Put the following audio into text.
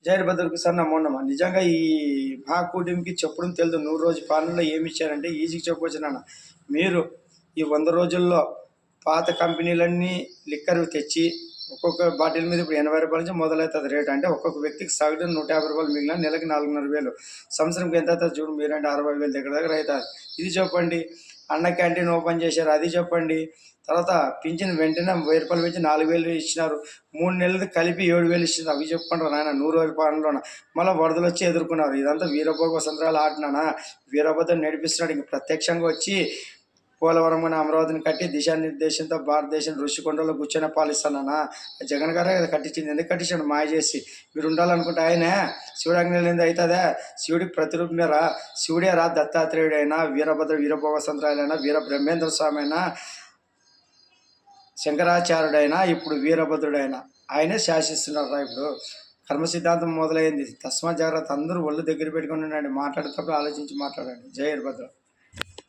జయభద్రకు sir నమో నమ. నిజంగా ఈ మహాకూటమికి చెప్పడం తెలియదు. 100 రోజు పాలనలో ఏమి ఇచ్చారంటే ఈజీగా చెప్పవచ్చు నాన్న. మీరు ఈ 100 రోజుల్లో పాత కంపెనీలన్నీ లిక్కర్ తెచ్చి ఒక్కొక్క బాటిల్ మీద ఇప్పుడు 80 రూపాయల నుంచి మొదలవుతుంది రేట్. అంటే ఒక్కొక్క వ్యక్తికి సగటున 150 రూపాయలు మిగిలిన నెలకి 4,500 సంవత్సరంకి ఎంత అవుతుంది చూడు. మీరంటే 60,000 దగ్గర అవుతుంది. ఇది చెప్పండి. అన్న క్యాంటీన్ ఓపెన్ చేశారు, అది చెప్పండి. తర్వాత పింఛన్ వెంటనే 1000 రూపాయలు పెంచి 4,000 ఇచ్చినారు. 3 నెలలు కలిపి 7,000 ఇచ్చినారు. అవి చెప్పుకుంటారు నాయన 100 రోజుల పాలనలోన. మళ్ళీ వరదలు వచ్చి ఎదుర్కొన్నారు. ఇదంతా వీరభోగ వసంతరాలు ఆడినానా. వీరభద్రం నడిపిస్తున్నాడు. ఇంక ప్రత్యక్షంగా వచ్చి పోలవరం అని అమరావతిని కట్టి దిశానిర్దేశంతో భారతదేశం ఋషికొండలో కూర్చొని పాలిస్తానా. జగన్ గారే కదా కట్టించింది. ఎందుకు కట్టించాడు? మాయ చేసి. మీరు ఉండాలనుకుంటే ఆయనే శివుడాజ్ఞ అవుతుందా? శివుడికి ప్రతిరూపమే రా. శివుడే రా. దత్తాత్రేయుడైనా, వీరభద్ర వీరభోగ వసంతరాలైనా, వీర బ్రహ్మేంద్ర స్వామి అయినా, శంకరాచార్యుడైనా, ఇప్పుడు వీరభద్రుడైనా ఆయనే శాసిస్తున్నారు రా. ఇప్పుడు కర్మ సిద్ధాంతం మొదలైంది. తస్మా జాగ్రత్త. అందరూ ఒళ్ళు దగ్గర పెట్టుకుని ఉండండి. మాట్లాడేటప్పుడు ఆలోచించి మాట్లాడండి. జై వీరభద్ర.